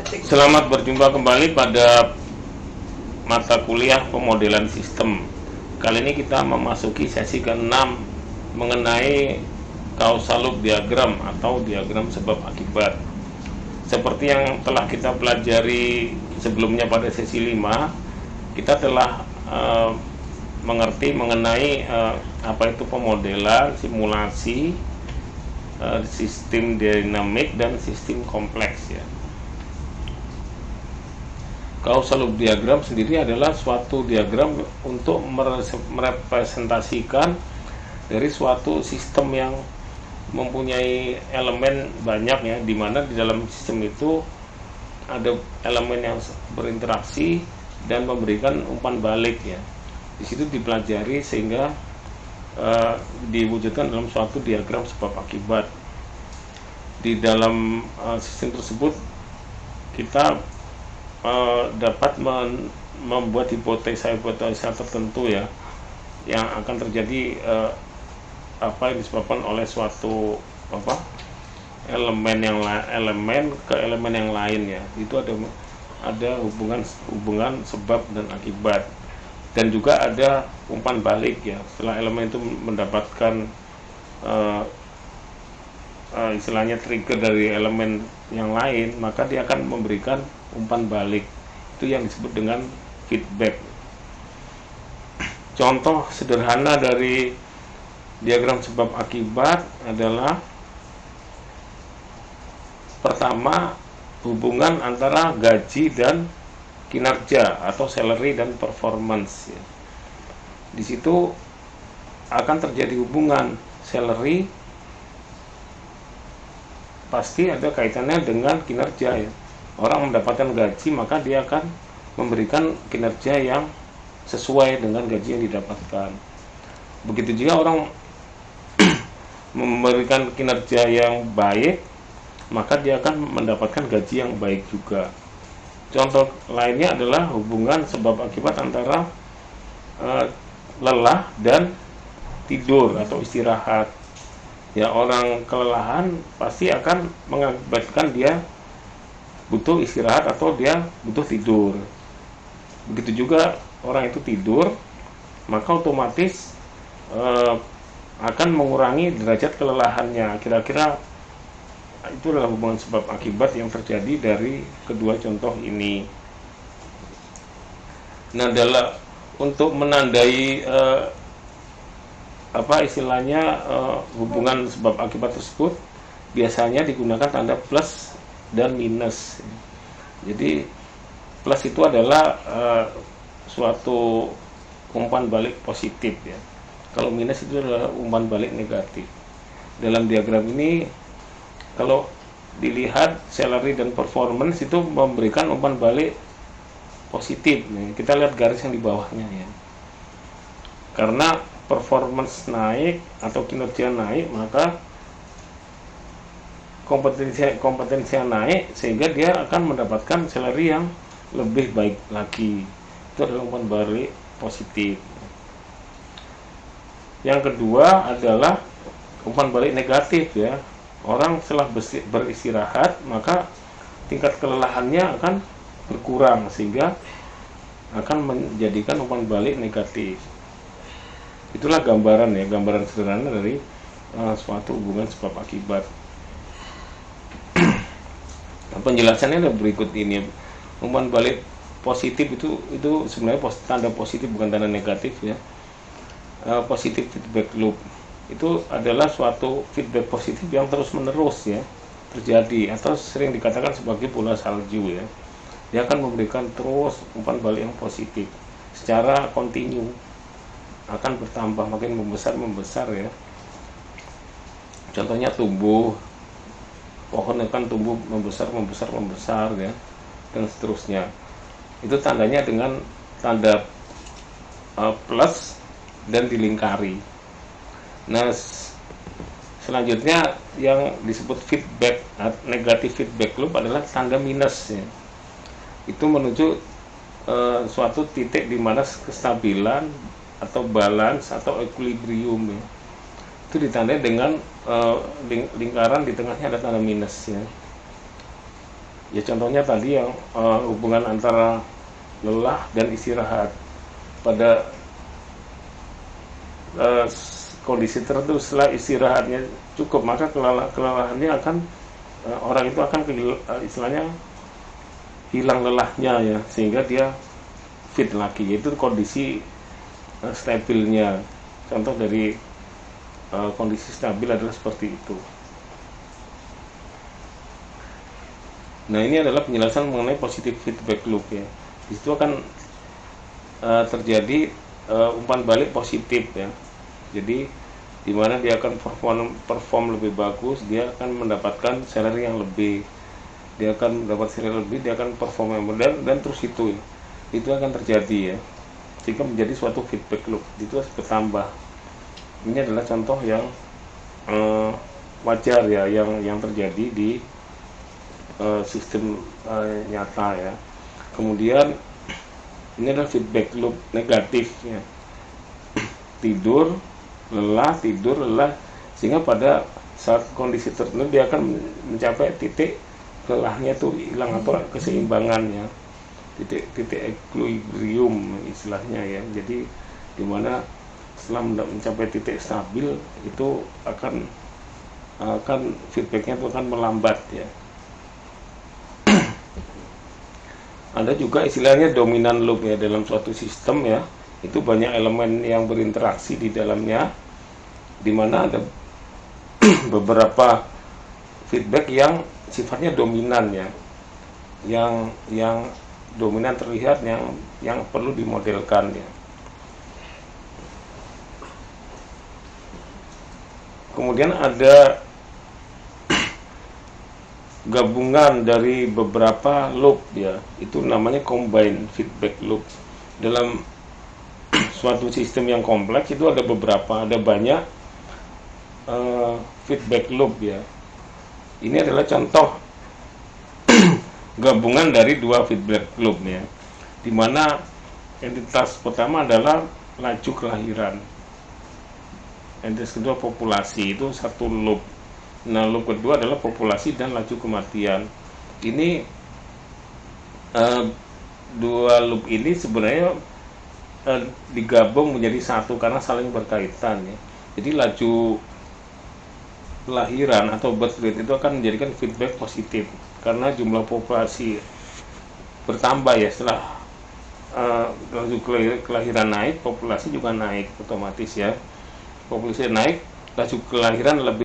Selamat berjumpa kembali pada mata kuliah pemodelan sistem. Kali ini kita memasuki sesi ke-6 mengenai causal loop diagram atau diagram sebab akibat. Seperti yang telah kita pelajari sebelumnya pada sesi 5, kita telah mengerti mengenai apa itu pemodelan, simulasi, sistem dinamik dan sistem kompleks ya. Causal loop diagram sendiri adalah suatu diagram untuk merepresentasikan dari suatu sistem yang mempunyai elemen banyak ya, di mana di dalam sistem itu ada elemen yang berinteraksi dan memberikan umpan balik ya. Di situ dipelajari sehingga diwujudkan dalam suatu diagram sebab akibat. Di dalam sistem tersebut kita dapat membuat hipotesa tertentu ya, yang akan terjadi apa yang disebabkan oleh suatu elemen ke elemen yang lain ya. Itu ada hubungan sebab dan akibat, dan juga ada umpan balik ya. Setelah elemen itu mendapatkan istilahnya trigger dari elemen yang lain, maka dia akan memberikan umpan balik. Itu yang disebut dengan feedback. Contoh sederhana dari diagram sebab akibat adalah, pertama, hubungan antara gaji dan kinerja atau salary dan performance ya. Di situ akan terjadi hubungan salary pasti ada kaitannya dengan kinerja ya. Orang mendapatkan gaji, maka dia akan memberikan kinerja yang sesuai dengan gaji yang didapatkan. Begitu juga orang memberikan kinerja yang baik, maka dia akan mendapatkan gaji yang baik juga. Contoh lainnya adalah hubungan sebab akibat antara lelah dan tidur atau istirahat. Ya, orang kelelahan pasti akan mengakibatkan dia butuh istirahat atau dia butuh tidur. Begitu juga orang itu tidur, maka otomatis akan mengurangi derajat kelelahannya. Kira-kira itu adalah hubungan sebab akibat yang terjadi dari kedua contoh ini. Nah, untuk menandai hubungan sebab akibat tersebut biasanya digunakan tanda plus dan minus. Jadi plus itu adalah suatu umpan balik positif ya. Kalau minus itu adalah umpan balik negatif. Dalam diagram ini kalau dilihat salary dan performance itu memberikan umpan balik positif. Kita lihat garis yang di bawahnya ya. Karena performance naik atau kinerja naik, maka kompetensinya naik, sehingga dia akan mendapatkan salary yang lebih baik lagi. Itu adalah umpan balik positif. Yang kedua adalah umpan balik negatif ya. Orang setelah beristirahat, maka tingkat kelelahannya akan berkurang, sehingga akan menjadikan umpan balik negatif. Itulah gambaran sederhana dari suatu hubungan sebab akibat. Penjelasannya ada berikut ini. Umpan balik positif itu sebenarnya tanda positif, bukan tanda negatif ya. Positif feedback loop itu adalah suatu feedback positif yang terus menerus ya terjadi, atau sering dikatakan sebagai bola salju ya. Dia akan memberikan terus umpan balik yang positif secara kontinu, akan bertambah, makin membesar ya. Contohnya tumbuh, pohon akan tumbuh membesar ya, dan seterusnya. Itu tandanya dengan tanda plus dan dilingkari. Nah, selanjutnya yang disebut feedback negatif feedback loop adalah tanda minus ya. Itu menuju suatu titik di mana kestabilan atau balance atau equilibrium ya. Itu ditandai dengan lingkaran di tengahnya ada tanda minus ya. Ya contohnya tadi yang hubungan antara lelah dan istirahat. Pada kondisi tertentu setelah istirahatnya cukup, maka kelelahannya akan orang itu akan istilahnya hilang lelahnya ya, sehingga dia fit lagi, yaitu kondisi stabilnya. Contoh dari kondisi stabil adalah seperti itu. Nah, ini adalah penjelasan mengenai positive feedback loop ya. Di situ akan terjadi umpan balik positif ya. Jadi di mana dia akan perform lebih bagus, dia akan mendapatkan salary yang lebih, dia akan mendapat salary lebih, dia akan perform yang benar, dan terus itu akan terjadi ya, sehingga menjadi suatu feedback loop, itu harus bertambah. Ini adalah contoh yang wajar ya, yang terjadi di sistem nyata ya. Kemudian ini adalah feedback loop negatif ya. Tidur, lelah, sehingga pada saat kondisi tertentu dia akan mencapai titik lelahnya itu hilang atau keseimbangannya, titik equilibrium istilahnya ya. Jadi dimana setelah mencapai titik stabil itu akan feedbacknya itu akan melambat ya. Ada juga istilahnya dominan loop ya, dalam suatu sistem ya, itu banyak elemen yang berinteraksi di dalamnya, di mana ada beberapa feedback yang sifatnya dominan ya, yang dominan terlihat, yang perlu dimodelkan ya. Kemudian ada gabungan dari beberapa loop ya, itu namanya combined feedback loop. Dalam suatu sistem yang kompleks itu ada banyak feedback loop ya. Ini adalah contoh gabungan dari dua feedback loop ya, dimana entitas pertama adalah laju kelahiran, entitas kedua populasi, itu satu loop. Nah, loop kedua adalah populasi dan laju kematian. Ini dua loop ini sebenarnya digabung menjadi satu karena saling berkaitan ya. Jadi laju kelahiran atau birth rate itu akan menjadikan feedback positif karena jumlah populasi bertambah ya. Setelah laju kelahiran naik, populasi juga naik otomatis ya. Populasi naik, laju kelahiran lebih